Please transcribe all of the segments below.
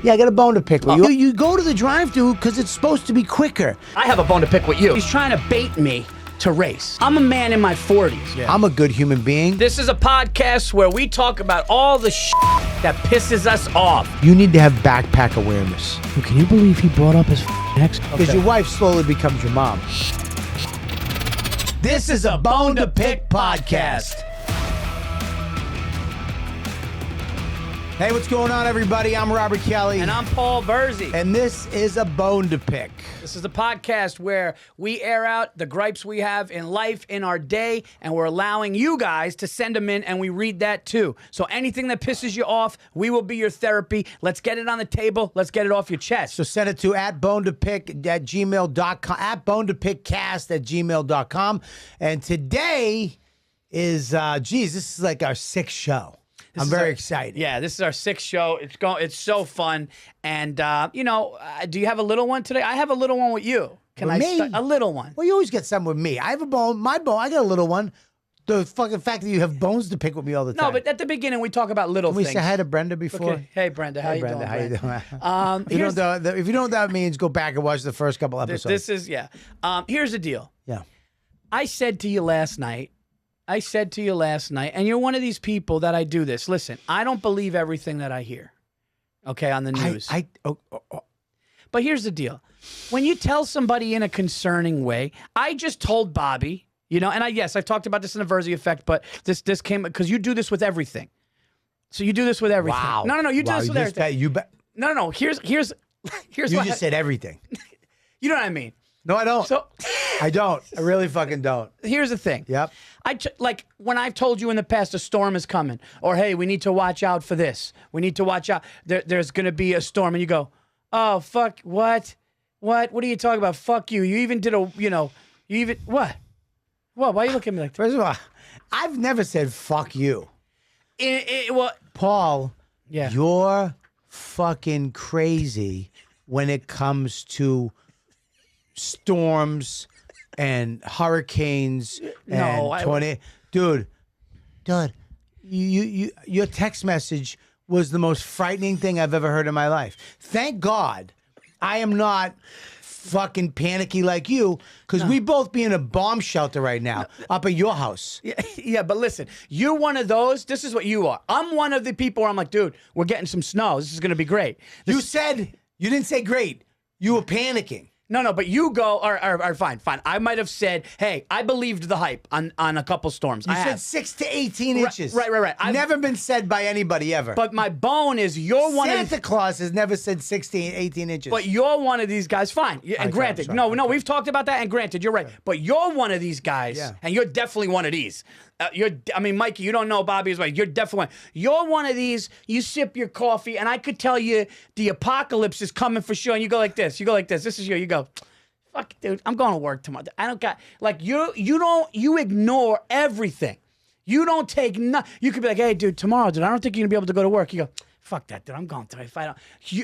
Yeah, I got a bone to pick with you. You go to the drive-thru because it's supposed to be quicker. I have a bone to pick with you. He's trying to bait me to race. I'm a man in my 40s. Yeah. I'm a good human being. This is a podcast where we talk about all the shit that pisses us off. You need to have backpack awareness. Can you believe he brought up his ex? Because your wife slowly becomes your mom. This is a Bone to Pick podcast. Hey, what's going on, everybody? I'm Robert Kelly. And I'm Paul Virzi. And this is a Bone to Pick. This is a podcast where we air out the gripes we have in life, in our day, and we're allowing you guys to send them in, and we read that too. So anything that pisses you off, we will be your therapy. Let's get it on the table. Let's get it off your chest. So send it to @bonetopick@gmail.com, @bonetopickcast@gmail.com. And today is, this is like our sixth show. I'm very excited. Yeah, this is our sixth show. It's so fun. And, do you have a little one today? I have a little one with you. Can with me? A little one. Well, you always get some with me. I have a bone. My bone, I got a little one. The fucking fact that you have bones to pick with me all the time. No, but at the beginning, we talk about little things. Can we say hi to Brenda before? Okay. Hey, Brenda. How you doing, How you doing? If you know what that means, go back and watch the first couple episodes. This is, yeah. Here's the deal. Yeah. I said to you last night, and you're one of these people that I do this. Listen, I don't believe everything that I hear, okay, on the news. But here's the deal. When you tell somebody in a concerning way, I just told Bobby, and I've talked about this in the Virzi effect, but this came because you do this with everything. So you do this with everything. Wow. No, you do this with everything. No. Here's you just said everything. You know what I mean? No, I don't. So I don't. I really fucking don't. Here's the thing. Yep. Like when I've told you in the past a storm is coming, or hey, we need to watch out for this. We need to watch out. There's going to be a storm, and you go, oh fuck, what? What are you talking about? Fuck you. You even did what? What? Why are you looking at me like that? First of all, I've never said fuck you. Paul, yeah, you're fucking crazy when it comes to storms and hurricanes and tornadoes. Dude, your text message was the most frightening thing I've ever heard in my life. Thank God I am not fucking panicky like you, because we both be in a bomb shelter right now up at your house. Yeah, but listen, you're one of those. This is what you are. I'm one of the people where I'm like, dude, we're getting some snow. This is going to be great. You didn't say great. You were panicking. No, but you go, or fine. I might have said, hey, I believed the hype on a couple storms. You said 6 to 18 inches. Right. Never been said by anybody ever. But my bone is you're one of Santa Claus has never said 16, 18 inches. But you're one of these guys, fine. And granted, we've talked about that, and granted, you're right. But you're one of these guys, and you're definitely one of these. Mikey, you don't know Bobby as well. You're definitely one. You're one of these, you sip your coffee, and I could tell you the apocalypse is coming for sure, and you go like this. This is you go, fuck, dude, I'm going to work tomorrow. I don't got, like, you ignore everything. You don't take, you could be like, hey, dude, tomorrow, dude, I don't think you're going to be able to go to work. You go, fuck that, dude, I'm going to. If I don't.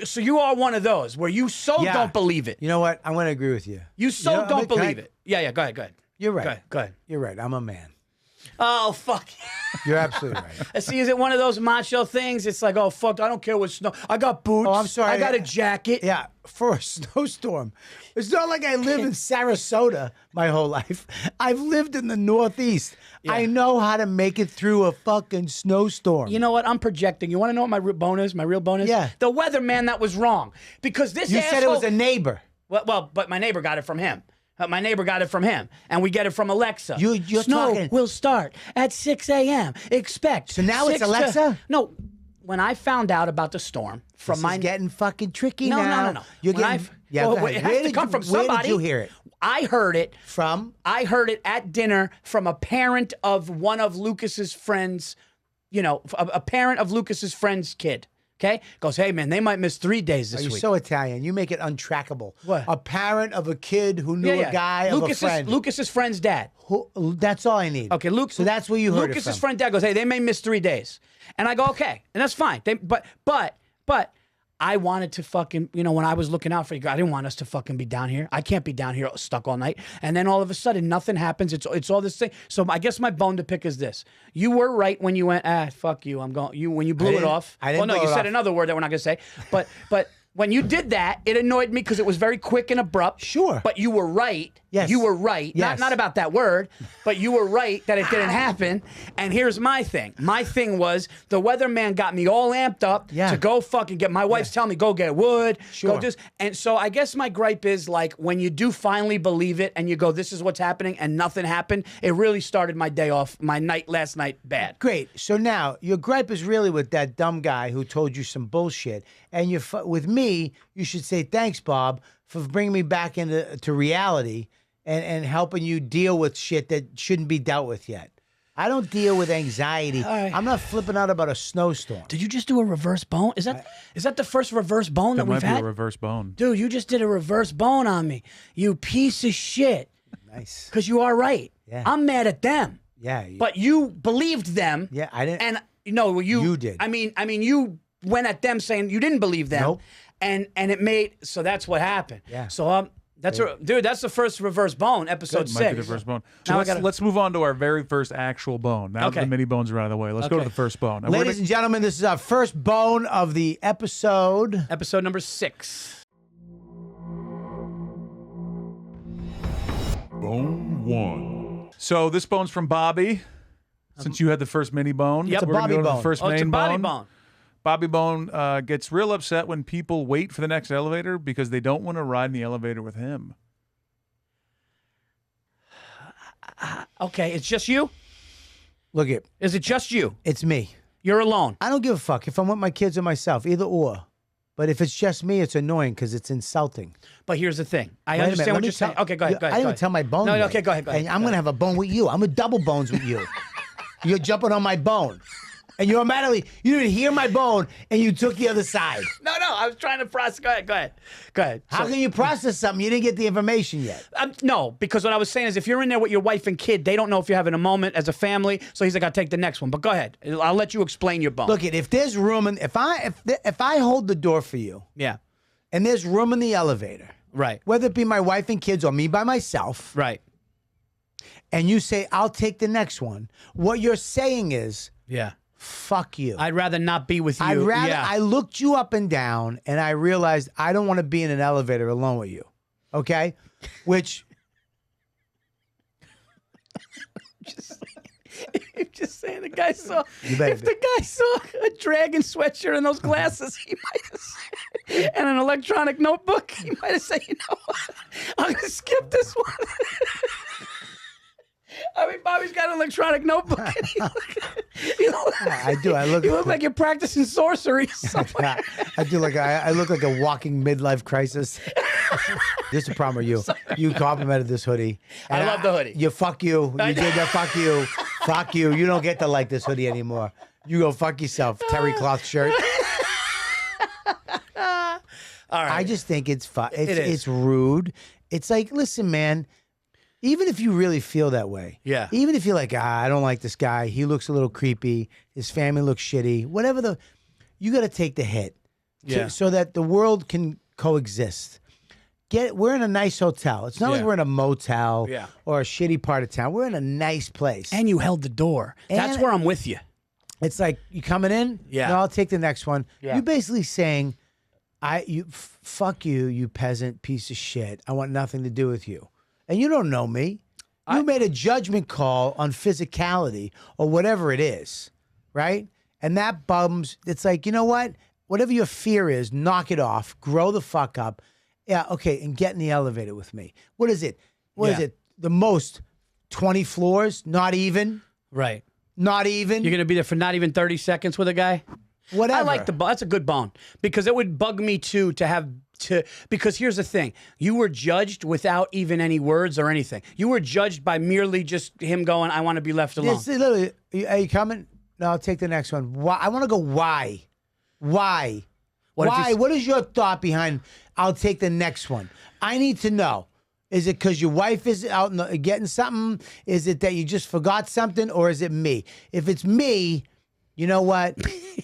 So you are one of those where you don't believe it. You know what? I'm going to agree with you. You don't believe it. Yeah, go ahead. You're right. Go ahead. You're right. I'm a man. Oh, fuck. You're absolutely right. See, is it one of those macho things? It's like, oh, fuck, I don't care what snow. I got boots. Oh, I'm sorry. I got a jacket. Yeah, for a snowstorm. It's not like I live in Sarasota my whole life. I've lived in the Northeast. Yeah. I know how to make it through a fucking snowstorm. You know what? I'm projecting. You want to know what my real bone is? My real bone is? Yeah. The weatherman that was wrong. Because this You said it was a neighbor. Well, but my neighbor got it from him. And we get it from Alexa. You're Snow talking. will start at 6 a.m. Expect. So now it's Alexa? No. When I found out about the storm from this is getting fucking tricky now. No. You're getting. It has to come from somebody. Where did you hear it? I heard it from. I heard it at dinner from a parent of one of Lucas's friends. A parent of Lucas's friend's kid. Okay? Goes, hey, man, they might miss 3 days this week. You're so Italian. You make it untrackable. What? A parent of a kid who knew a guy of a friend. Lucas's friend's dad. That's all I need. Okay, So that's where you heard Lucas's it from. friend dad goes, hey, they may miss 3 days. And I go, okay. And that's fine. But I wanted to fucking, when I was looking out for you, I didn't want us to fucking be down here. I can't be down here stuck all night. And then all of a sudden, nothing happens. It's all this thing. So I guess my bone to pick is this. You were right when you went, fuck you, I'm going, when you blew it off. I didn't Well, no, you blow it said off. another word that we're not going to say. But when you did that, it annoyed me because it was very quick and abrupt. Sure. But you were right. Yes. You were right. Yes. Not about that word, but you were right that it didn't happen. And here's my thing. My thing was the weatherman got me all amped up to go fucking get. My wife's telling me, go get wood. Sure. Go this. And so I guess my gripe is like when you do finally believe it and you go, this is what's happening, and nothing happened, it really started my day off, my night last night bad. Great. So now your gripe is really with that dumb guy who told you some bullshit. And with me, you should say, thanks, Bob, for bringing me back into reality and helping you deal with shit that shouldn't be dealt with yet. I don't deal with anxiety. right. I'm not flipping out about a snowstorm. Did you just do a reverse bone? Is that the first reverse bone that That we've might be had? a reverse bone. Dude, you just did a reverse bone on me. You piece of shit. Nice. Because you are right. Yeah. I'm mad at them. Yeah. But you believed them. Yeah, I didn't. And no, You did. I mean, you went at them saying you didn't believe them. Nope. And it made, so that's what happened. Yeah. So dude, that's the first reverse bone, episode Might be 6. the first bone. Now So let's move on to our very first actual bone. Now that the mini bones are out of the way, let's go to the first bone. And Ladies and gentlemen, this is our first bone of the episode. Episode number 6. Bone 1. So this bone's from Bobby. Since you had the first mini bone, Yep. It's a we're gonna Bobby go to bone. the first Oh, it's a main body bone. bone. Bobby Bone gets real upset when people wait for the next elevator because they don't want to ride in the elevator with him. Okay, it's just you? Look it, Is it just you? it's me. You're alone. I don't give a fuck if I'm with my kids or myself, either or. But if it's just me, it's annoying because it's insulting. But here's the thing. I Wait a minute, understand let what me you're saying. tell- Okay, go ahead. Go ahead. I didn't go even tell my bone. No, yet. okay, go ahead. And I'm going to have a bone with you. I'm a double bones with you. You're jumping on my bone. And you automatically, you didn't hear my bone and you took the other side. No, I was trying to process. Go ahead. How can you process something? You didn't get the information yet. No, because what I was saying is if you're in there with your wife and kid, they don't know if you're having a moment as a family. So he's like, I'll take the next one. But go ahead. I'll let you explain your bone. Look, if there's room, if I hold the door for you Yeah. and there's room in the elevator, Right. whether it be my wife and kids or me by myself, Right. and you say, I'll take the next one, what you're saying is, Yeah. fuck you. I'd rather not be with you. I'd rather, Yeah. I looked you up and down and I realized I don't want to be in an elevator alone with you. Okay? Which, Just saying, the guy saw. You better If be. the guy saw a dragon sweatshirt and those glasses, he might have said, and an electronic notebook, he might have said, you know what, I'm gonna skip this one. I mean, Bobby's got an electronic notebook. And you look, I do. I look. you look like you're practicing sorcery. Somewhere. I do like I look like a walking midlife crisis. This is the problem with you. You complimented this hoodie. I love the hoodie. You fuck you. You did that. Fuck you. Fuck you. You don't get to like this hoodie anymore. You go fuck yourself. Terry cloth shirt. All right. I just think it's It is. it's rude. It's like, listen, man. Even if you really feel that way, Yeah. Even if you're like, I don't like this guy. He looks a little creepy. His family looks shitty. Whatever you got to take the hit, Yeah. so that the world can coexist. We're in a nice hotel. It's not like Yeah. we're in a motel Yeah. or a shitty part of town. We're in a nice place. And you held the door. That's And- where I'm with you. It's like, you coming in? Yeah. No, I'll take the next one. Yeah. You're basically saying, fuck you, you peasant piece of shit. I want nothing to do with you. And you don't know me. You made a judgment call on physicality or whatever it is, right? And that bums. It's like, you know what? Whatever your fear is, knock it off. Grow the fuck up. Yeah, okay, and get in the elevator with me. What is it? What is Yeah. it? The most 20 floors? Not even? Right. Not even? You're gonna be there for not even 30 seconds with a guy. Whatever. I like the bone. That's a good bone because it would bug me too to have to. Because here's the thing: you were judged without even any words or anything. You were judged by merely just him going, "I want to be left alone." It's literally, are you coming? No, I'll take the next one. Why? I want to go, why? Why? What if Why? he's- What is your thought behind, I'll take the next one? I need to know. Is it because your wife is out getting something? Is it that you just forgot something? Or is it me? If it's me, you know what?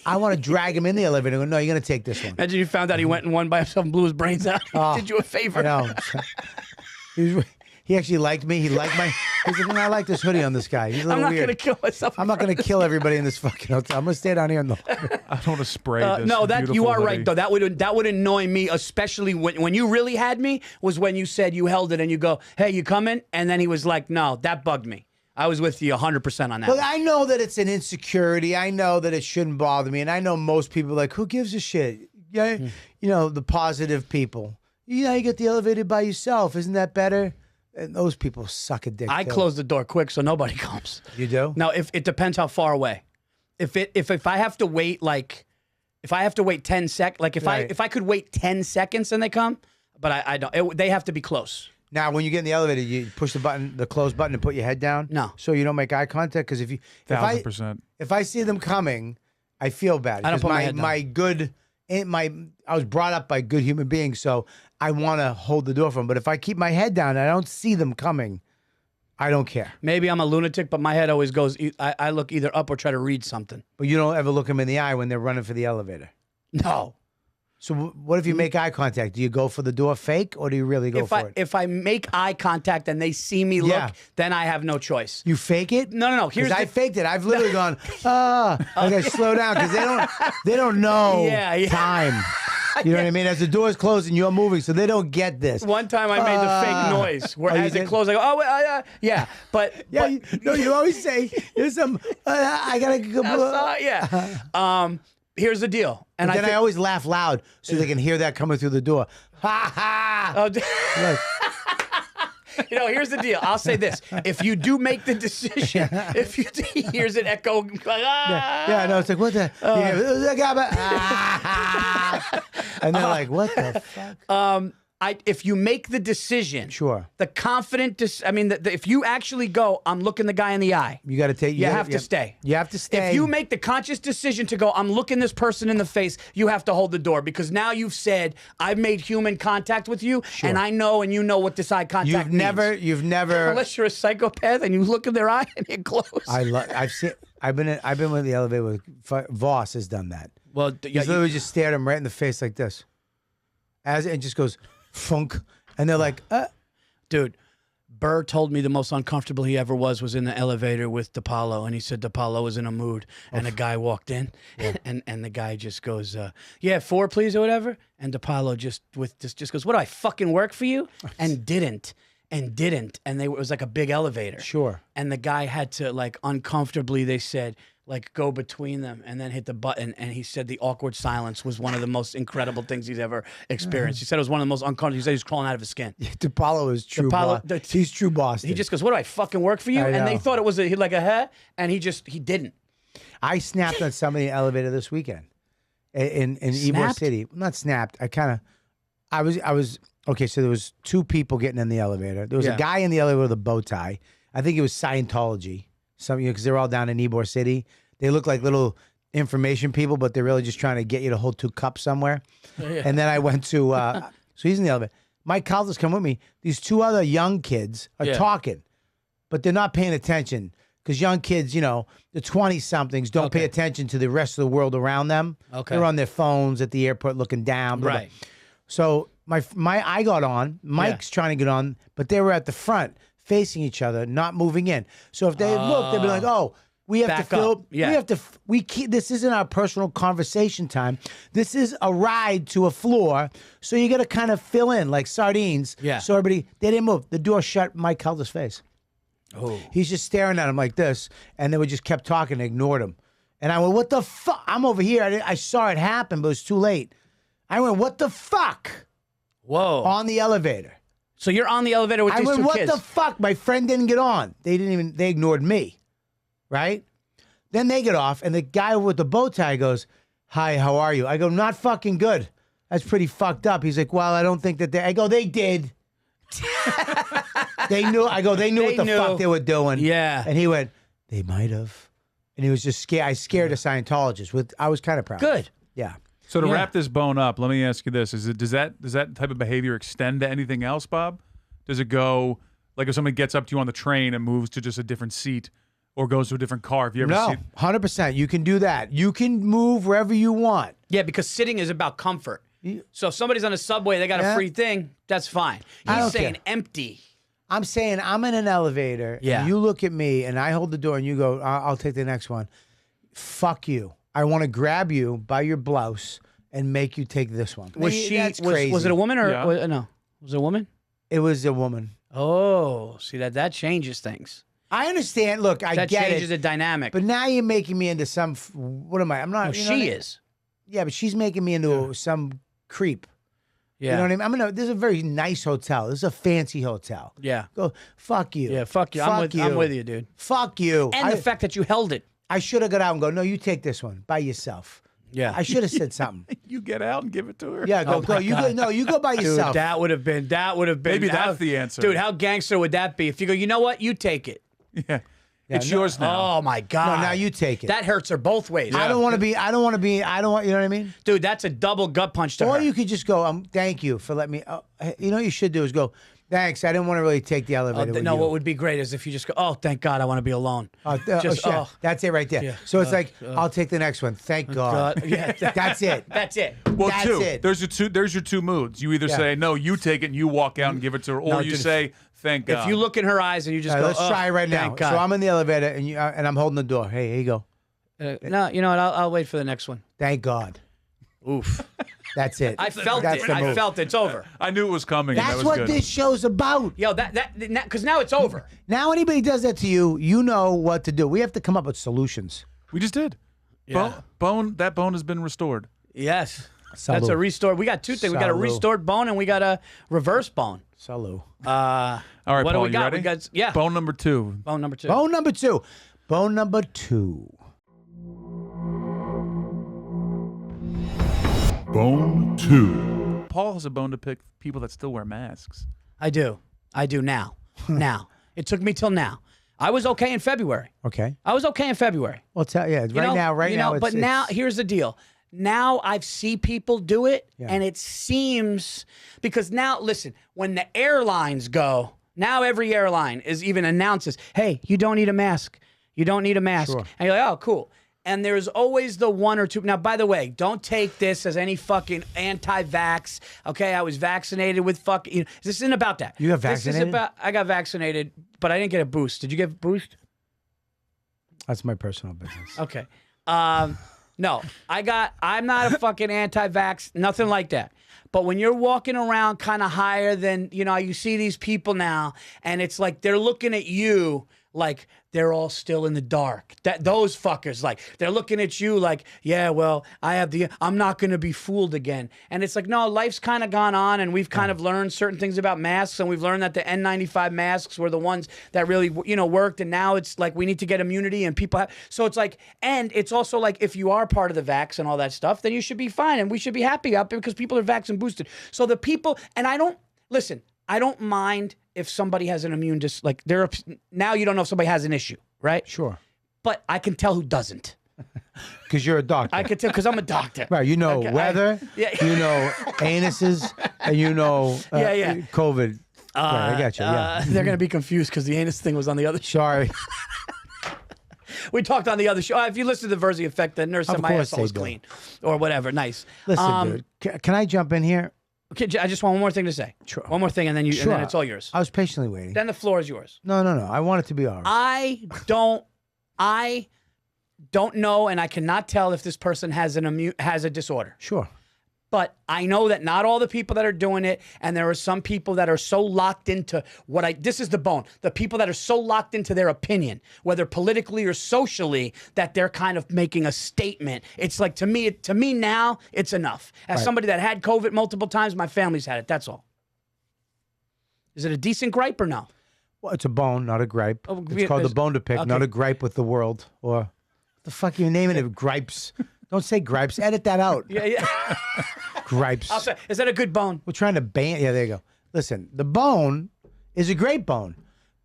I want to drag him in the elevator. I go, no, you're going to take this one. Imagine you found out he went and won by himself and blew his brains out. He did you a favor. I know. He actually liked me. He liked my. He's like, I like this hoodie on this guy. He's a little I'm not weird. going to kill myself. I'm not going to kill everybody in this fucking hotel. I'm going to stay down here in the. I don't want to spray this. No, that you are hoodie. right though. That would annoy me, especially when you really had me. Was when you said you held it and you go, "Hey, you coming?" And then he was like, "No," that bugged me. I was with you 100% on that. Look, I know that it's an insecurity. I know that it shouldn't bother me, and I know most people are like, who gives a shit? Yeah, you know, the positive people. You know, you get the elevator by yourself. Isn't that better? And those people suck a dick. I close the door quick so nobody comes. You do? Now, if it depends how far away. If I have to wait if I have to wait 10 seconds, like if I could wait 10 seconds and they come, but I don't. They have to be close. Now, when you get in the elevator, you push the button, the close button, and put your head down. No, so you don't make eye contact. Because if 1,000%. If I see them coming, I feel bad. I don't put my head down. I was brought up by good human beings, so I want to hold the door for them. But if I keep my head down and I don't see them coming, I don't care. Maybe I'm a lunatic, but my head always goes. I look either up or try to read something. But you don't ever look them in the eye when they're running for the elevator. No. So what if you make eye contact? Do you go for the door fake, or do you really go for it? If I make eye contact and they see me look, then I have no choice. You fake it? No. I faked it. I've literally gone, I gotta slow down because they don't know time. You know what I mean? As the door's closed and you're moving, so they don't get this. One time I made the fake noise where as it closed, I go, yeah. But you always say there's some. I gotta go. Here's the deal, and I always laugh loud so they can hear that coming through the door. Ha ha! You know, here's the deal. I'll say this: if you do make the decision, if you hears it echo, no, it's like what the, and they're like, what the fuck? If you make the decision, sure, the confident, if you actually go, I'm looking the guy in the eye. You got to take. You have to stay. You have to stay. If you make the conscious decision to go, I'm looking this person in the face. You have to hold the door because now you've said I've made human contact with you, and I know, and you know what this eye contact means. You've never, unless you're a psychopath and you look in their eye and you close. I've been with the elevator with Voss has done that. Well, he's literally just stared him right in the face like this, as it just goes. Funk, and they're like, dude, Burr told me the most uncomfortable he ever was in the elevator with DePaulo, and he said DePaulo was in a mood, and a guy walked in, and the guy just goes, 4 please or whatever, and DePaulo just goes, what do I fucking work for you? And didn't, and it was like a big elevator, sure, and the guy had to like uncomfortably, they said, like go between them and then hit the button. And he said the awkward silence was one of the most incredible things he's ever experienced. He said it was one of the most uncomfortable. He said he was crawling out of his skin. Yeah, DePaulo is true. He's true Boston. He just goes, what do I fucking work for you? And they thought it was like a huh? And he didn't. I snapped on somebody in the elevator this weekend in Ybor City. Not snapped. I was okay. So there was 2 people getting in the elevator. There was a guy in the elevator with a bow tie. I think it was Scientology. Because they're all down in Ybor City. They look like little information people, but they're really just trying to get you to hold 2 cups somewhere. And then I went to, so he's in the elevator. Mike Calder's come with me. These 2 other young kids are talking, but they're not paying attention. Because young kids, you know, the 20-somethings don't pay attention to the rest of the world around them. Okay. They're on their phones at the airport looking down. Blah, right. Blah. So I got on. Mike's trying to get on, but they were at the front, facing each other, not moving in. So if they look, they'd be like, "Oh, we have to fill. Yeah. We have to. We keep. This isn't our personal conversation time. This is a ride to a floor. So you got to kind of fill in like sardines. Yeah. So they didn't move. The door shut. Mike held his face. Oh. He's just staring at him like this, and they just kept talking, and ignored him. And I went, "What the fuck? I'm over here. I saw it happen, but it was too late." I went, "What the fuck?" Whoa. On the elevator. So you're on the elevator with these 2 kids. What the fuck? My friend didn't get on. They ignored me. Right? Then they get off, and the guy with the bow tie goes, "Hi, how are you?" I go, "Not fucking good. That's pretty fucked up." He's like, "Well, I don't think that I go, "They did." They knew. I go, "They knew what the fuck they were doing." Yeah. And he went, "They might have." And he was just scared. I scared a Scientologist. I was kind of proud. Good. Yeah. So to wrap this bone up, let me ask you this: does that type of behavior extend to anything else, Bob? Does it go like if somebody gets up to you on the train and moves to just a different seat, or goes to a different car. Have you ever No, seen? 100%. You can do that. You can move wherever you want. Yeah, because sitting is about comfort. So if somebody's on a subway, they got a free thing, that's fine. He's saying empty. I'm saying I'm in an elevator. Yeah. And you look at me and I hold the door and you go, I'll take the next one. Fuck you. I want to grab you by your blouse and make you take this one. Was she? That's crazy. Was it a woman or Yeah. no? Was it a woman? It was a woman. Oh, see that changes things. I understand. Look, I That get changes it. the dynamic. But now you're making me into some. What am I? I'm not. No, you know what I she mean? is. Yeah, but she's making me into some creep. Yeah. You know what I mean? This is a very nice hotel. This is a fancy hotel. Yeah. Go, fuck you. Yeah, fuck you. I'm with you, dude. Fuck you. And the fact that you held it. I should have got out and go, no, you take this one by yourself. Yeah. I should have said something. You get out and give it to her. Yeah, go. You go. No, you go by Dude, yourself. that would have been. Maybe that's the answer. Dude, how gangster would that be if you go, you know what? You take it. Yeah. It's yours now. Oh, my God. No, now you take it. That hurts her both ways. I don't want to be. I don't want. You know what I mean? Dude, that's a double gut punch to Or her. you could just go, thank you for letting me. You know what you should do is go, thanks. I didn't want to really take the elevator with no, you. what would be great is if you just go, oh, thank God, I want to be alone. Shit. That's it right there. Yeah. So it's like, I'll take the next one. Thank God. Yeah, That's it. That's it. Well, That's two. it. There's your two moods. You either say no, you take it, and you walk out and give it to her, or No, you dude, say thank God. If you look in her eyes and you just All right, go, let's oh, try it right now. thank God. So I'm in the elevator and I'm holding the door. Hey, here you go. No, you know what? I'll wait for the next one. Thank God. Oof. That's it. I felt That's it. the I move. felt it's over. I knew it was coming. and That's that was what good. this show's about. Yo, because now it's over. Now anybody does that to you, you know what to do. We have to come up with solutions. We just did. Yeah. That bone has been restored. Yes. Salud. That's a restore. We got two things. We got a Salud. restored bone and we got a reverse bone. Salut. All right, What do Paul, we you got? ready? We got yeah. Bone number 2. Bone number 2. Bone number 2. Bone number 2. Bone 2. Paul has a bone to pick people that still wear masks. I do now. Now. It took me till now. I was okay in February. Okay. I was okay in February. Well, right You know, now. But now, here's the deal. Now I've seen people do it, and it seems because now, listen, when the airlines go, now every airline is even announces, "Hey, you don't need a mask. You don't need a mask." Sure. And you're like, "Oh, cool." And there's always the one or two. Now, by the way, don't take this as any fucking anti-vax. Okay, I was vaccinated with fucking. You know, this isn't about that. You got This is vaccinated? about. I got vaccinated, but I didn't get a boost. Did you get a boost? That's my personal business. Okay. No, I'm not a fucking anti-vax, nothing like that. But when you're walking around kind of higher than, you see these people now, and it's like they're looking at you like they're all still in the dark. Those fuckers, like, they're looking at you like, yeah, well, I'm not going to be fooled again. And it's like, no, life's kind of gone on, and we've kind of learned certain things about masks, and we've learned that the N95 masks were the ones that really, worked, and now it's like we need to get immunity, and people have, so it's like, and it's also like, if you are part of the vax and all that stuff, then you should be fine, and we should be happy out there because people are vax and boosted. So the people, and I don't mind if somebody has an immune now you don't know if somebody has an issue, right? Sure. But I can tell who doesn't. Because you're a doctor. I can tell because I'm a doctor. Right, you know Okay, weather, yeah. you know anuses, and you know Yeah. COVID. Right, I got you, yeah. They're going to be confused because the anus thing was on the other show. Sorry. We talked on the other show. If you listen to the Virzi Effect, the nurse said my course asshole was they do. clean. Or whatever. Nice. Listen, dude, can I jump in here? Okay, I just want one more thing to say. Sure. One more thing, and then and then it's all yours. I was patiently waiting. Then the floor is yours. No. I want it to be ours. I don't know, and I cannot tell if this person has a disorder. Sure. But I know that not all the people that are doing it, and there are some people that are so locked into this is the bone. The people that are so locked into their opinion, whether politically or socially, that they're kind of making a statement. It's like, to me now, it's enough. As somebody that had COVID multiple times, my family's had it. That's all. Is it a decent gripe or no? Well, it's a bone, not a gripe. Oh, it's called the bone to pick, okay. not a gripe with the world. Or the fuck are you naming it? Gripes. Don't say gripes. Edit that out. Yeah. Gripes. I'll say, is that a good bone? We're trying to ban. Yeah, there you go. Listen, the bone is a great bone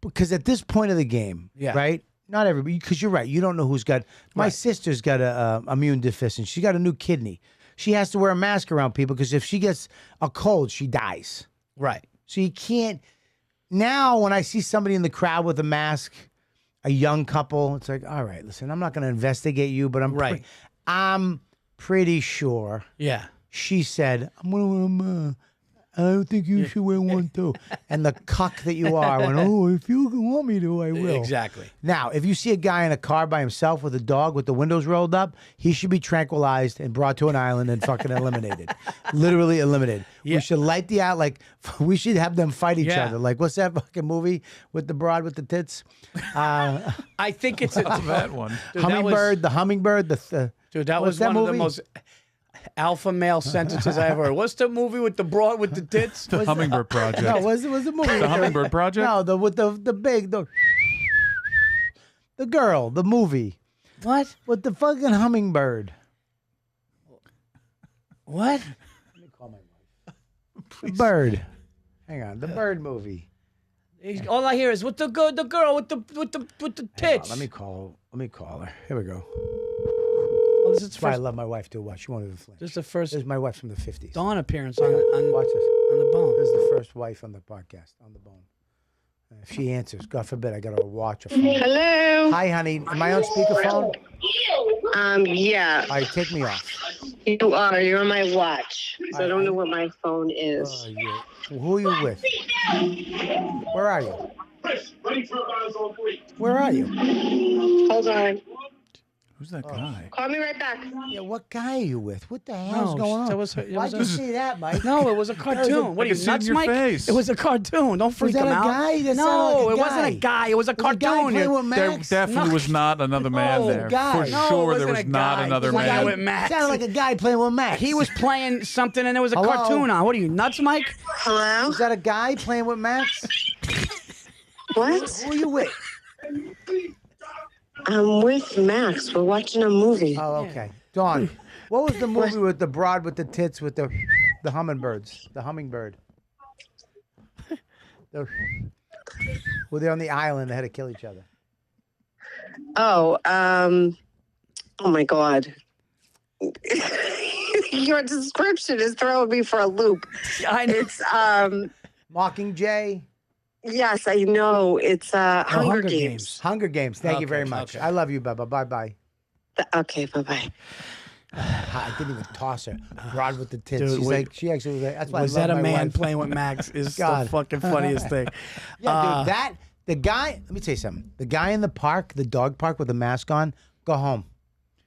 because at this point of the game, right? Not everybody, because you're right. You don't know who's got. My sister's got a immune deficiency. She got a new kidney. She has to wear a mask around people because if she gets a cold, she dies. Right. So you can't. Now, when I see somebody in the crowd with a mask, a young couple. It's like, all right, listen, I'm not going to investigate you, but I'm pretty sure. Yeah. She said, I'm going to I don't think you should wear one too. And the cuck that you are went, oh, if you want me to, I will. Exactly. Now, if you see a guy in a car by himself with a dog with the windows rolled up, he should be tranquilized and brought to an island and fucking eliminated. Literally eliminated. Yeah. We should light the out, like, we should have them fight each other. Like, what's that fucking movie with the broad with the tits? I think it's that one. Dude, Hummingbird, the hummingbird. Dude, that was one of the most alpha male sentences I ever heard. What's the movie with the broad with the tits? The Hummingbird Project. No, was the movie? The Hummingbird Project? No, with the big the girl, the movie. What? With the fucking hummingbird. What? Let me call my wife. The bird. Hang on, the bird movie. All I hear is with the girl with the tits. Let me call her. Here we go. Oh, this is That's why I love my wife too. Watch, she won't even flinch. This is the first This is my wife from the 50s. Dawn appearance on Watch this. on the bone. This is the first wife on the podcast, on the bone. If she answers, God forbid, I got to watch her phone. Hello. Hi, honey. Am I on speakerphone? Yeah. All right, take me off. You are. You're on my watch. So I don't know what my phone is. Oh, yeah. Who are you with? Where are you? Where are you? Hold on. Who's that guy? Call me right back. Yeah, what guy are you with? What the hell's going on? that was her- it Why'd was you a- say that, Mike? No, it was a cartoon. What are I you can see it in nuts, your Mike? face. It was a cartoon. Don't freak that him a out. guy? That No, sounded like a it wasn't a guy. guy. It was a Was a guy cartoon. playing with There Max? definitely No. was not another man No, there. guy. For No, it sure, wasn't there was a not guy. another It was a guy man. with Max. Sounded like a guy playing with Max. He was playing something, and there was a Hello? cartoon on. What are you nuts, Mike? Hello? Was that a guy playing with Max? What? Who are you with? I'm with Max. We're watching a movie. Oh, okay. Dawn, what was the movie with the broad with the tits with the hummingbirds? The hummingbird. Well, they're on the island. They had to kill each other. Oh my God. Your description is throwing me for a loop. It's Mockingjay. yes, I know. It's Hunger Games. Hunger Games. Thank you Okay, very much. okay. I love you, Bubba. Bye-bye. Okay, bye-bye. I didn't even toss her. Broad with the tits. Dude, She's wait. like, she actually was like, that's why Was I love that a my man wife. playing with Max? Is the God. fucking funniest thing. Yeah, dude, the guy, let me tell you something. The guy in the park, the dog park with the mask on, go home.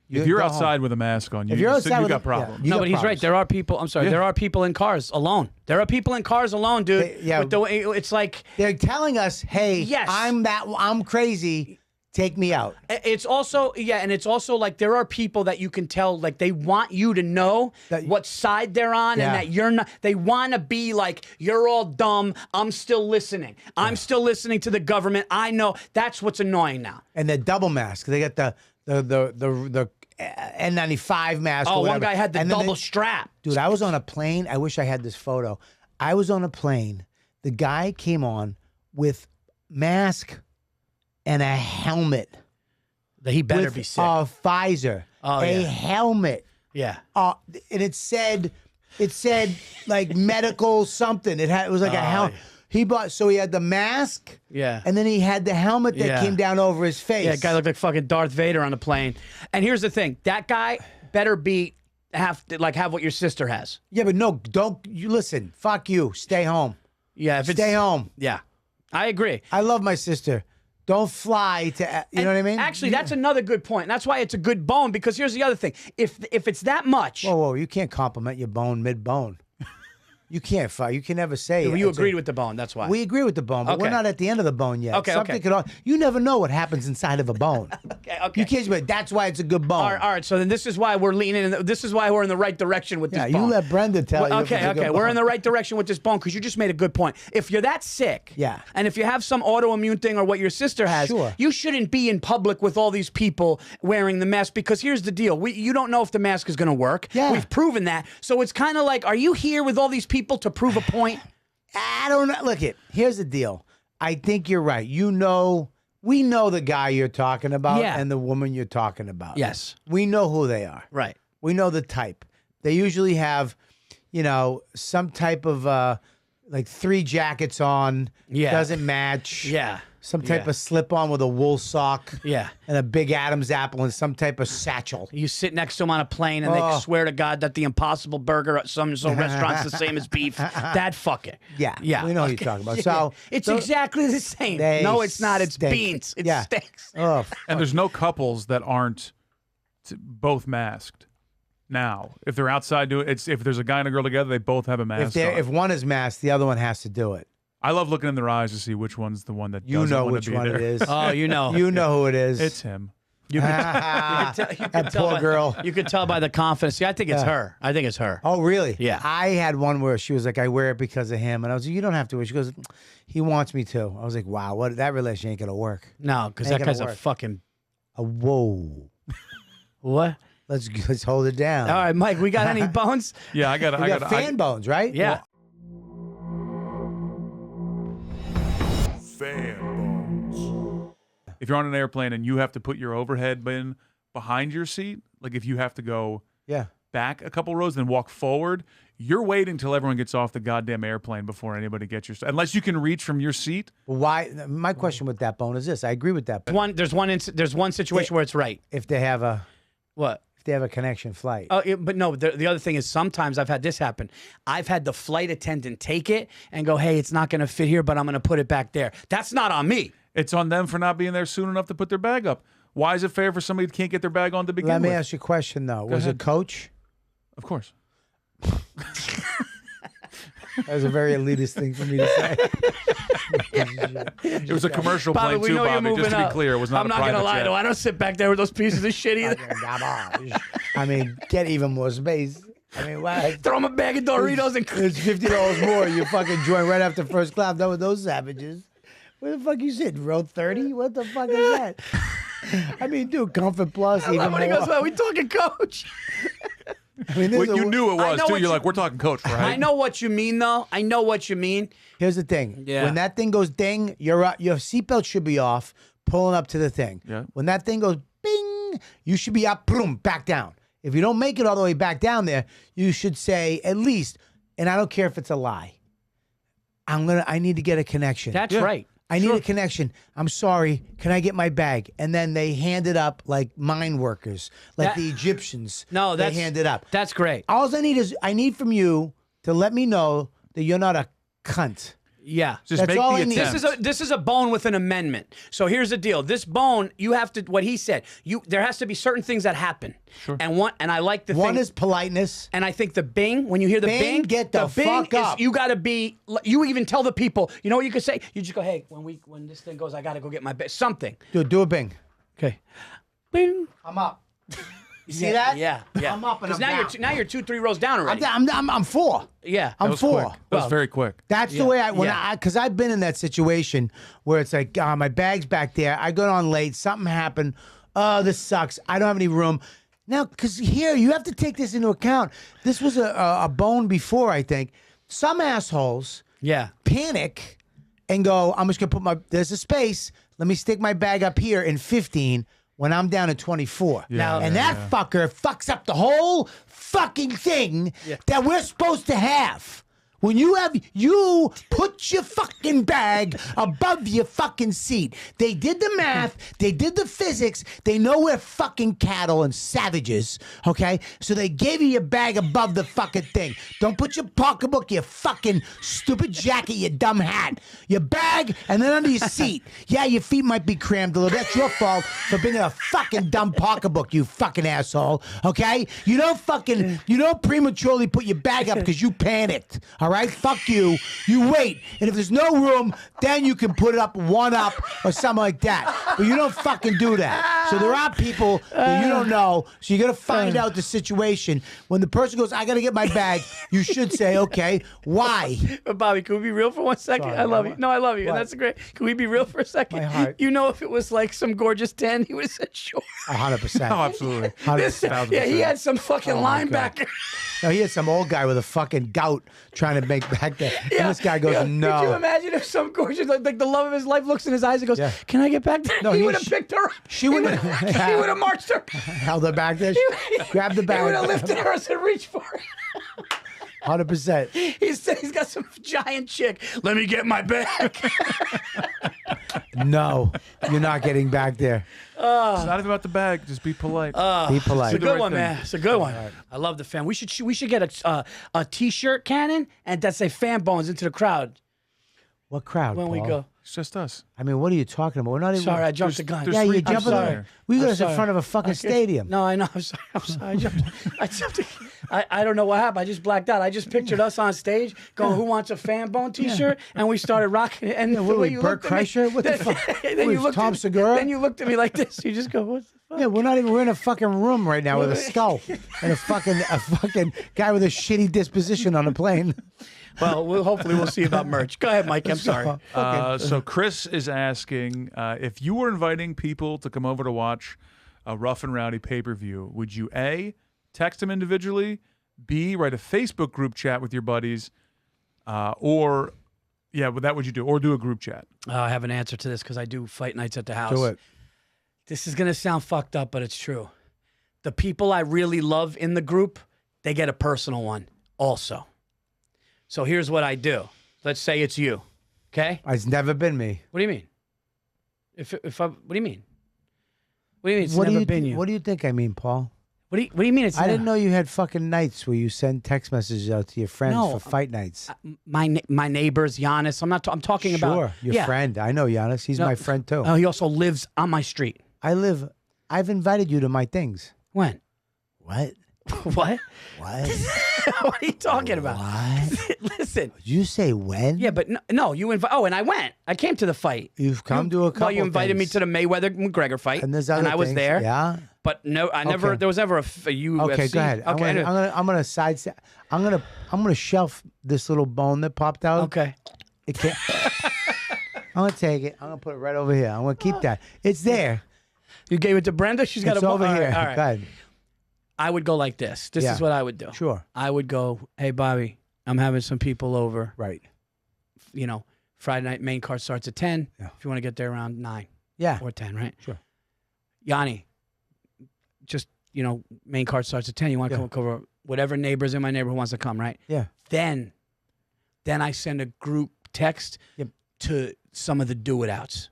If you're go home. outside with a mask on, If you're outside you with got a- problems. You No, got but he's right. problems. There are people. I'm sorry. Yeah. There are people in cars alone. There are people in cars alone, dude. Yeah. With the, it's like They're telling us, hey, Yes. I'm crazy. Take me out. it's also and it's also like there are people that you can tell like they want you to know That- what side they're on Yeah. and that you're not. They want to be like you're all dumb. I'm still listening. I'm still listening to the government. I know that's what's annoying now. And the double mask. They got the N95 mask. Oh, or one whatever. guy had the And then double strap. Dude, I was on a plane. I wish I had this photo. I was on a plane. The guy came on with mask and a helmet. He better with be sick. Pfizer. Oh, a yeah. helmet. Yeah. And it said like medical something. It was like a helmet. He had the mask. Yeah. And then he had the helmet that Yeah. came down over his face. Yeah, guy looked like fucking Darth Vader on the plane. And here's the thing: that guy better have what your sister has. Yeah, but no, don't you listen. Fuck you. Stay home. Yeah, if Stay home. Yeah, I agree. I love my sister. Don't fly to. You know what I mean? Actually, that's another good point. And that's why it's a good bone. Because here's the other thing: if it's that much, Whoa, you can't compliment your bone mid-bone. You can't fight. You can never say. you it's agreed with the bone. That's why. We agree with the bone, but we're Okay. not at the end of the bone yet. Okay, Something okay. could. You never know what happens inside of a bone. okay. You can't. But that's why it's a good bone. All right. So then this is why we're leaning. This is why we're in the right direction with this Yeah, bone. you let Brenda tell you. if Okay, it's a good okay. We're bone. in the right direction with this bone because you just made a good point. If you're that sick, Yeah. and if you have some autoimmune thing or what your sister has, Sure. you shouldn't be in public with all these people wearing the mask because here's the deal. You don't know if the mask is going to work. Yeah. We've proven that. So it's kind of like, are you here with all these people to prove a point? I don't know. Look, here's the deal. I think you're right. We know the guy you're talking about Yeah. and the woman you're talking about. Yes. We know who they are. Right. We know the type. They usually have, some type of like 3 jackets on. Yeah. Doesn't match. Yeah. Some type of slip-on with a wool sock. Yeah. And a big Adam's apple and some type of satchel. You sit next to him on a plane and they swear to God that the Impossible Burger at some restaurant's the same as beef. That fucking. Yeah. Yeah. We know what you're talking about. So it's exactly the same. No, it's not. It's stink. beans. It stinks. Oh, And there's no couples that aren't both masked. Now, if they're outside doing it, if there's a guy and a girl together, they both have a mask on. if one is masked, the other one has to do it. I love looking in their eyes to see which one's the one that You doesn't know want which to be one there. it is. Oh, you know. You know who it is. It's him. You could That tell poor by, girl. You could tell by the confidence. See, I think it's her. I think it's her. Oh, really? Yeah. I had one where she was like, I wear it because of him. And I was like, you don't have to. She goes, he wants me to. I was like, wow, that relationship ain't going to work. No, because Ain't that gonna guy's a work. fucking. Whoa. What? Let's hold it down. All right, Mike, we got any bones? Yeah, I got. We got fan bones, right? Yeah. Fan bones. If you're on an airplane and you have to put your overhead bin behind your seat, like if you have to go Yeah. back a couple rows, then walk forward, you're waiting till everyone gets off the goddamn airplane before anybody gets your stuff. Unless you can reach from your seat. Why? My question with that bone is this. I agree with that. There's one situation where it's right. If they have a What? connection flight. Oh, but no. The other thing is sometimes I've had this happen. I've had the flight attendant take it and go, "Hey, it's not going to fit here, but I'm going to put it back there." That's not on me. It's on them for not being there soon enough to put their bag up. Why is it fair for somebody that can't get their bag on to begin Let me with? ask you a question, though. Was ahead. it Coach? Of course. That was a very elitist thing for me to say. It was a commercial Bobby, plane we too, know you're Bobby. moving Just to be up. clear, it was not I'm a not private gonna lie jet. though. I don't sit back there with those pieces of shit either. I mean, get even more space. I mean, why? Throw 'em a bag of Doritos and It's $50 more. You fucking join right after first class. Done with those savages. Where the fuck you sitting? Row 30? What the fuck is that? I mean, dude, Comfort Plus. Even when he more. goes, "Well, we talking Coach." I mean, Well, you knew it I was know too. what You're you- like, we're talking Coach, right? I know what you mean, though. I know what you mean. Here's the thing. Yeah. When that thing goes ding, your seatbelt should be off, pulling up to the thing. Yeah. When that thing goes bing, you should be up, boom, back down. If you don't make it all the way back down there, you should say at least, and I don't care if it's a lie, I need to get a connection. That's right. I need a connection. I'm sorry. Can I get my bag? And then they hand it up like mine workers, like That- the Egyptians. No, they hand it up. That's great. All I need from you to let me know that you're not a cunt. Yeah. Just That's make all the I need. attempt. This is a bone with an amendment. So here's the deal. This bone, you have to what he said. There has to be certain things that happen. Sure. And I like the One thing. is politeness. And I think the bing, when you hear the Bing, get the bing fuck is, up. you gotta be. You even tell the people. You know what you could say? You just go, "Hey, when this thing goes, I gotta go get my bag." Something. Do a bing. Okay. Bing. I'm up. You see that? Yeah. I'm up and now down. you're 2-3 rows down already. I'm 4. Yeah. I'm That was 4. quick. That was very quick. That's the way because I've been in that situation where it's like, my bag's back there. I got on late. Something happened. Oh, this sucks. I don't have any room. Now, because here, you have to take this into account. This was a bone before, I think. Some assholes panic and go, I'm just going to there's a space. Let me stick my bag up here in 15 when I'm down at 24. And that fucker fucks up the whole fucking thing that we're supposed to have. When you put your fucking bag above your fucking seat. They did the math. They did the physics. They know we're fucking cattle and savages, okay? So they gave you your bag above the fucking thing. Don't put your pocketbook, your fucking stupid jacket, your dumb hat. Your bag, and then under your seat. Yeah, your feet might be crammed a little. That's your fault for bringing a fucking dumb pocketbook, you fucking asshole, okay? You don't prematurely put your bag up because you panicked, all right? Fuck you. You wait. And if there's no room, then you can put it up one up or something like that. But you don't fucking do that. So there are people that you don't know. So you got to find out the situation. When the person goes, I got to get my bag, you should say, okay, why? But Bobby, can we be real for 1 second? Sorry, I love you. No, I love you. What? And that's great. Can we be real for a second? My heart. You know, if it was like some gorgeous 10, he would have said sure. 100%. Oh, absolutely. 100%. Yeah, he had some fucking linebacker. No, he had some old guy with a fucking gout trying to make back there. And this guy goes, no. Could you imagine if some gorgeous, like the love of his life looks in his eyes and goes, Yeah. can I get back there? No, he he- would have picked her up. she wouldn't- He would have marched her. Held her back there. Grabbed the He would have bag. lifted her and said, reach for it. 100%. He's got some giant chick. Let me get my bag. No, you're not getting back there. It's not even about the bag. Just be polite. Be polite. It's a good right one, thing. man. It's a good one. I love the fan. We should get a T-shirt cannon and that say fan bones into the crowd What crowd, when we Paul? go. It's just us. I mean, what are you talking about? We're not even. Sorry, I jumped the gun. there's Yeah, three you're people jumping. there. We got I'm us in sorry. front of a fucking stadium. No, I know. I'm sorry. I jumped. I don't know what happened. I just blacked out. I just pictured us on stage going, "Who wants a fan bone T-shirt?" And we started rocking it. And Yeah, what the are way we, you Bert looked at me, Kreischer? What the fuck? then What, you looked Tom at, Segura? Then you looked at me like this. You just go, "What the fuck?" Yeah, we're in a fucking room right now with a skull and a fucking guy with a shitty disposition on a plane. Well, hopefully we'll see about merch. Go ahead, Mike. I'm sorry. So Chris is asking if you were inviting people to come over to watch a Rough and Rowdy pay-per-view, would you A, text them individually, B, write a Facebook group chat with your buddies, or that would you do, or do a group chat? I have an answer to this because I do fight nights at the house. Do it. This is going to sound fucked up, but it's true. The people I really love in the group, they get a personal one also. So here's what I do. Let's say it's you, okay? It's never been me. What do you mean? What do you mean? What do you mean? It's never been you. What do you think I mean, Paul? What do you mean? It's I didn't know you had fucking nights where you send text messages out to your friends No, for fight nights. my neighbors, Giannis. I'm talking about. Sure, your friend. I know Giannis. He's my friend too. Oh, he also lives on my street. I've invited you to my things. When? What? What? What? What are you talking about? What? Listen. Did you say when? Yeah, but no, you invite. Oh, and I went. I came to the fight. You've come to a couple. Well, you invited me things. to the Mayweather McGregor fight, And there's other I was things, there. Yeah. But no, I never. Okay. There was never a UFC. Okay, go ahead. Okay, I'm gonna sidestep. I'm gonna shelf this little bone that popped out. okay. It can't. I'm gonna take it. I'm gonna put it right over here. I'm gonna keep that. It's there. You gave it to Brenda. She's got It's a over all here. Right, all right. Go ahead. I would go like this. This Yeah. is what I would do. Sure. I would go, hey, Bobby, I'm having some people over. Right. You know, Friday night main card starts at 10. Yeah. If you want to get there around 9 Yeah. or 10, right? Sure. Yanni, just, main card starts at 10. You want to Yeah. come cover whatever neighbors in my neighborhood wants to come, right? Yeah. Then I send a group text Yep. to some of the do-it-outs.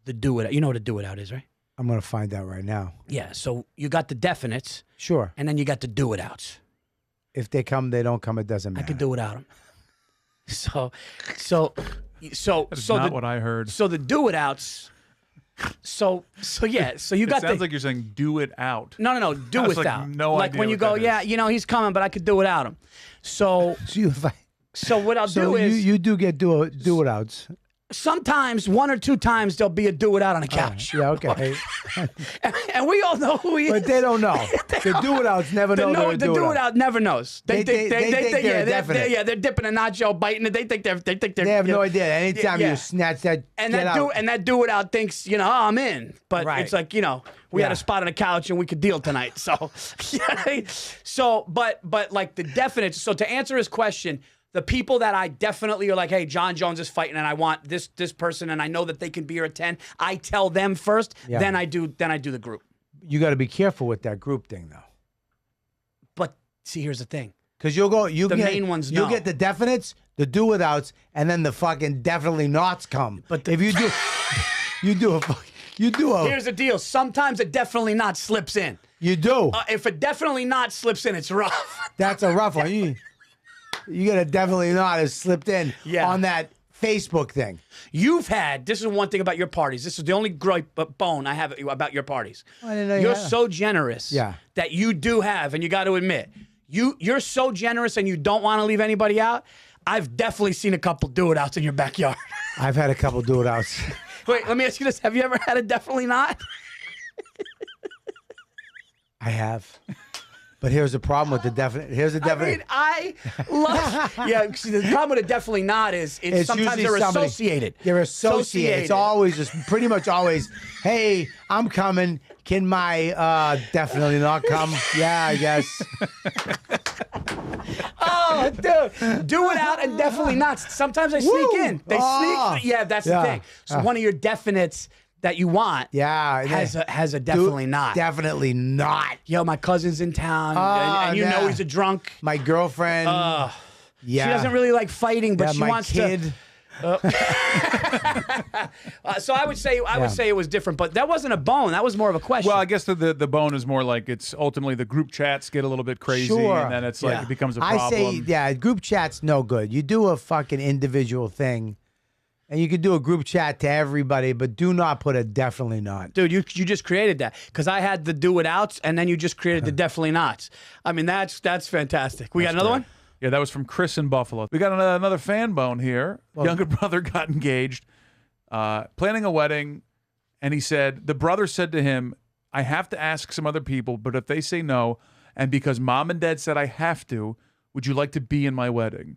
The do-it-out. You know what a do-it-out is, right? I'm gonna find out right now. Yeah, so you got the definites, Sure. and then you got the do-it-outs. If they come, they don't come. It doesn't I matter. could do without them. So That's not what I heard. So the do-it-outs. So yeah. So you It got sounds like you're saying do it out. no. Do I was like, without. no like idea when you what go, that is. yeah, he's coming, but I could do without him. So what I'll do is you do get do it outs. sometimes 1 or 2 times there'll be a do-it-out on a couch. Yeah. Okay. And we all know who he is. But they don't know. The do it outs never know. they're a The do-it-out. do-it-out never knows. They think they're definite. they're dipping a nacho, biting it. They think they're. They have no idea. Anytime Yeah. you snatch that, And get out. that do it out thinks, oh, I'm in. But Right. it's like, we had Yeah. a spot on the couch and we could deal tonight. So, but like the definite. So to answer his question, the people that I definitely are like, hey, John Jones is fighting and I want this person and I know that they can be here at 10. I tell them first. Yeah. Then I do the group. You got to be careful with that group thing, though. But see, here's the thing. Because you'll go, The main ones You'll know. get the definites, the do-withouts, and then the fucking definitely nots come. But if you do, you do a, Here's the deal. Sometimes it definitely not slips in. you do. If it definitely not slips in, it's rough. That's a rough one. You got to definitely not have slipped in Yeah. on that Facebook thing. This is one thing about your parties. This is the only bone I have about your parties. I didn't know you You're had- so generous Yeah. that you do have, and you got to admit, you're so generous and you don't want to leave anybody out. I've definitely seen a couple do-it-outs in your backyard. I've had a couple do-it-outs. Wait, let me ask you this. Have you ever had a definitely not? I have. But here's the problem with the definite. Here's the definite. I love. Yeah, see, the problem with a definitely not is it's sometimes usually they're somebody- associated. They're associated. It's always just pretty much always, hey, I'm coming. Can my definitely not come? Yeah, I guess. Oh, dude. Do it out and definitely not. Sometimes they sneak Woo! in. They Oh. sneak. Yeah, that's Yeah. the thing. So one of your definites that you want has a definitely not. Definitely not. Yo, my cousin's in town, and you know he's a drunk. My girlfriend. Yeah. She doesn't really like fighting, but she my wants kid. to. So I would say it was different, but that wasn't a bone. That was more of a question. Well, I guess the bone is more like it's ultimately the group chats get a little bit crazy, Sure. and then it's like it becomes a problem. I say, group chat's no good. You do a fucking individual thing, and you can do a group chat to everybody, but do not put a definitely not. Dude, you just created that because I had the do without, and then you just created the definitely nots. I mean, that's fantastic. We got another one? Yeah, that was from Chris in Buffalo. We got another fan bone here. Younger brother got engaged, planning a wedding, and he said, the brother said to him, I have to ask some other people, but if they say no, and because mom and dad said I have to, would you like to be in my wedding?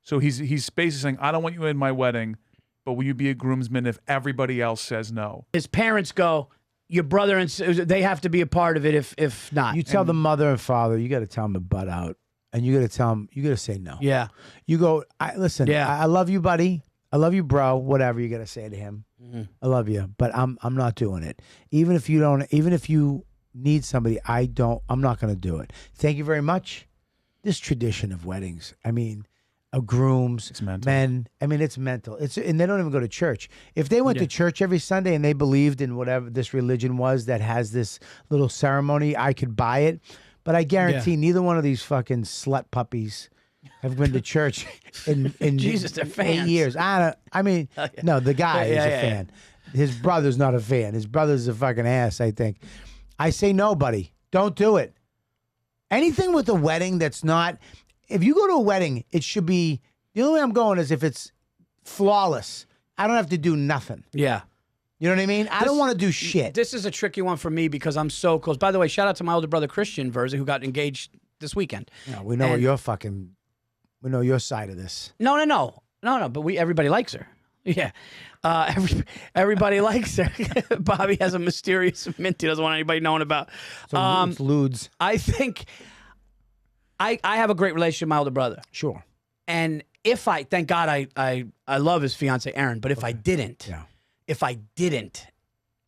So he's basically saying, I don't want you in my wedding, but will you be a groomsman if everybody else says no? His parents go, your brother, and they have to be a part of it if not. You tell the mother and father, you got to tell them to butt out. And you got to tell them, you got to say no. Yeah. You go, listen, Yeah. I love you, buddy. I love you, bro. Whatever you got to say to him. I love you, but I'm not doing it. Even if you need somebody, I'm not going to do it. Thank you very much. This tradition of weddings, I mean, of grooms, It's mental. men, I mean, it's mental. And they don't even go to church. If they went to church every Sunday and they believed in whatever this religion was that has this little ceremony, I could buy it. But I guarantee neither one of these fucking slut puppies have been to church in Jesus, they're 8 fans. years. No, the guy is a fan. His brother's not a fan. His brother's a fucking ass, I think. I say no, buddy. Don't do it. Anything with a wedding that's not... If you go to a wedding, it should be... The only way I'm going is if it's flawless. I don't have to do nothing. Yeah. You know what I mean? I don't want to do shit. This is a tricky one for me because I'm so close. By the way, shout out to my older brother Christian Virzi, who got engaged this weekend. No, we know your fucking... We know your side of this. No. But everybody likes her. Yeah, everybody likes her. Bobby has a mysterious mint he doesn't want anybody knowing about. So it's lewds. I think I have a great relationship with my older brother. Sure. And thank God I love his fiance Erin. But if I didn't,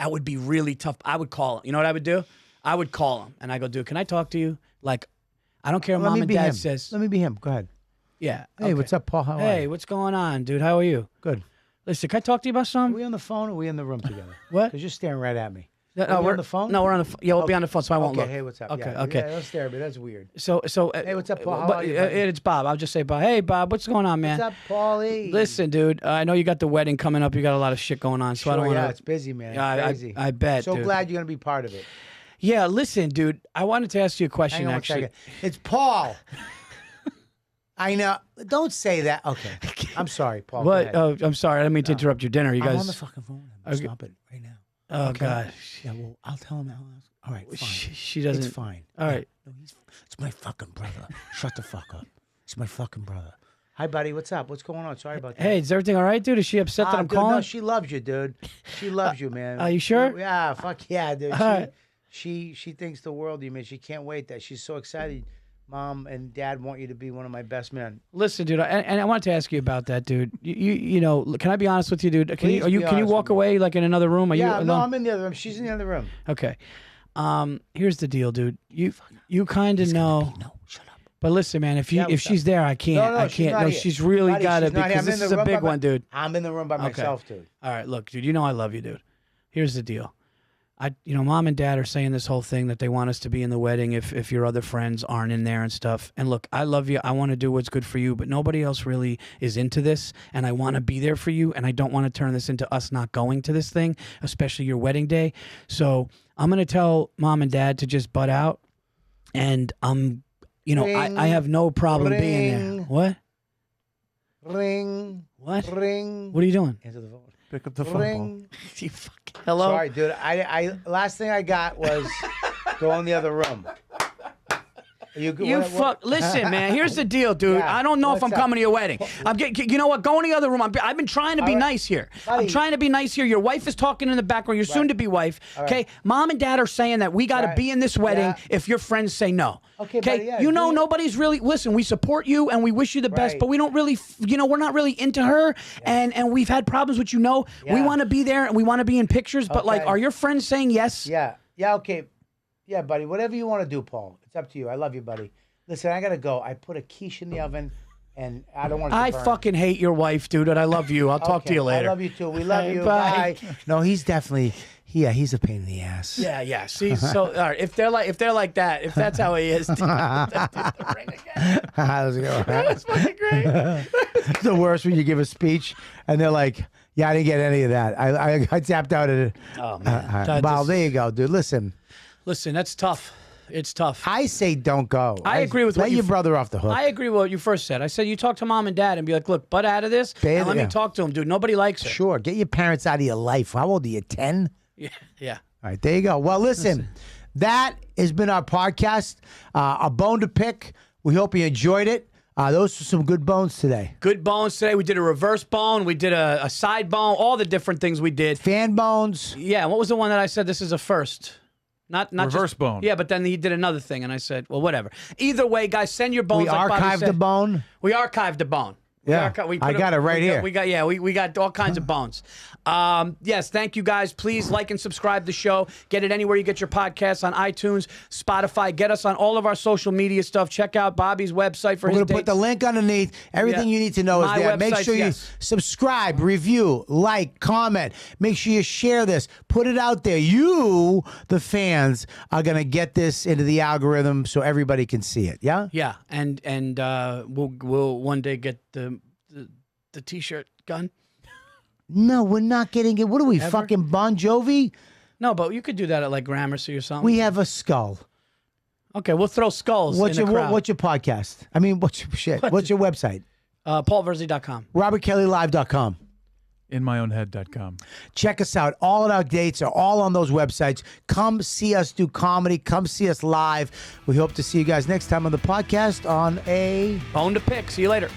that would be really tough. I would call him. You know what I would do? I would call him and I go, dude, can I talk to you? Like, I don't care what mom and dad says. Let me be him. Go ahead. Yeah. Hey, okay. what's up, Paul? How are you? Hey, what's going on, dude? How are you? Good. Listen, can I talk to you about Are something? we on the phone or are we in the room together? What? Because you're staring right at me. No, we're on the phone? No, we're on the phone. Yeah, we'll be on the phone, so I won't look. Hey, what's up? Okay, yeah, okay. Yeah, don't stare at me. That's weird. So, hey, what's up, Paul? How are you, buddy? It's Bob. I'll just say, Bob. Hey, Bob, what's going on, man? What's up, Paulie? Listen, dude, I know you got the wedding coming up. You got a lot of shit going on, so Sure, I don't want to. yeah, it's busy, man. Yeah, Crazy. I bet. So dude. glad you're going to be part of it. Yeah, listen, dude, I wanted to ask you a question, Hang on actually. 1 second. It's Paul. I know. Don't say that. Okay. I'm sorry, Paul. Go What? ahead. Oh, I'm sorry. I didn't mean to interrupt your dinner. You guys. I'm on the fucking phone. Stop it right now. Oh, Okay? God. Yeah, well, I'll tell him. All right, fine. She doesn't. It's fine. All right. No, it's my fucking brother. Shut the fuck up. It's my fucking brother. Hi, buddy. What's up? What's going on? Sorry about that. Hey, is everything all right, dude? Is she upset that I'm dude, calling? No, she loves you, dude. She loves you, man. Are you sure? Yeah, fuck yeah, dude. All right. She thinks the world of you, man. She can't wait that. She's so excited. Mom and Dad want you to be one of my best men. Listen, dude, and I wanted to ask you about that, dude. You know, can I be honest with you, dude? Can Please you be can you honest walk with me. away like in another room? Are you Yeah, no, alone? I'm in the other room. She's in the other room. Okay. Here's the deal, dude. You kind of know. No, shut up. But listen, man, if what's she's there, I can't. No, I she's can't. not No, here. she's really Buddy, got to she's not here. because I'm in this the is a room big by one, dude. I'm in the room by myself, dude. All right, look, dude. You know I love you, dude. Here's the deal. Mom and Dad are saying this whole thing that they want us to be in the wedding if your other friends aren't in there and stuff. And look, I love you. I want to do what's good for you, but nobody else really is into this. And I want to be there for you. And I don't want to turn this into us not going to this thing, especially your wedding day. So I'm going to tell Mom and Dad to just butt out. And I have no problem being there. What? Ring. What? Ring. What are you doing? Answer the phone. Pick up the phone. Ring. You fucking hello. Sorry, dude. I last thing I got was go in the other room. Listen, man. Here's the deal, dude. Yeah, I don't know if I'm what's up? coming to your wedding. You know what? Go in the other room. I've been trying to be nice here. Buddy. I'm trying to be nice here. Your wife is talking in the background. Your soon-to-be wife. Okay. Mom and Dad are saying that we got to be in this wedding if your friends say no. Okay, buddy, yeah, you know, do it. nobody's really listen. We support you and we wish you the best, Right. but we don't really, we're not really into her, and we've had problems with We Yeah. want to be there and we want to be in pictures, but like, Okay. are your friends saying yes? Yeah. Yeah. Okay. Yeah, buddy. Whatever you want to do, Paul. It's up to you. I love you, buddy. Listen, I gotta go. I put a quiche in the oven, and I don't want it to I burn. fucking hate your wife, dude, and I love you. I'll talk to you later. I love you too. We love Hey, you. bye. Bye. No, he's definitely. Yeah, he's a pain in the ass. Yeah. See, so all right, if they're like that, if that's how he is, dude, the ring again. How's it going? That's fucking great. It's the worst when you give a speech and they're like, "Yeah, I didn't get any of that. I tapped out at it." Oh man. Well, there you go, dude. Listen, That's tough. It's tough. I say don't go. I agree with let what you your brother off the hook. I agree with what you first said. I said you talk to mom and dad and be like, look, butt out of this, and let me talk to him, dude. Nobody likes her. Sure, get your parents out of your life. How old are you? 10? Yeah. All right, there you go. Well, listen, that has been our podcast, a bone to pick. We hope you enjoyed it. Those were some good bones today. Good bones today. We did a reverse bone. We did a side bone. All the different things we did. Fan bones. Yeah. What was the one that I said this is a first? Not Reverse just, bone. Yeah, but then he did another thing, and I said, well, whatever. Either way, guys, send your bones. We like Bobby archived said. the bone. We archived the bone. Yeah, I got it right here. We got all kinds of bones. Yes, thank you guys. Please like and subscribe to the show. Get it anywhere you get your podcasts, on iTunes, Spotify. Get us on all of our social media stuff. Check out Bobby's website for We're his going to put the dates. link underneath. Everything you need to know is My there. Make website's- sure you yes. subscribe, review, like, comment. Make sure you share this. Put it out there. You, the fans, are going to get this into the algorithm so everybody can see it. Yeah? Yeah, and we'll one day get the T-shirt gun. No, we're not getting it. What are we, Ever? fucking Bon Jovi? No, but you could do that at like Gramercy or something. We have a skull. Okay, we'll throw skulls What's in the your crowd. what's your podcast? I mean, what's your shit? What's your website? PaulVirzi.com. RobertKellyLive.com. InMyOwnHead.com. Check us out. All of our dates are all on those websites. Come see us do comedy. Come see us live. We hope to see you guys next time on the podcast on a... Bone to pick. See you later.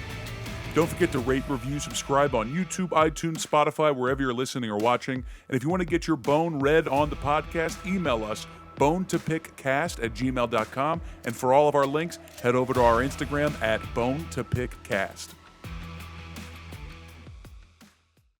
Don't forget to rate, review, subscribe on YouTube, iTunes, Spotify, wherever you're listening or watching. And if you want to get your bone read on the podcast, email us, bonetopickcast@gmail.com. And for all of our links, head over to our Instagram @bonetopickcast.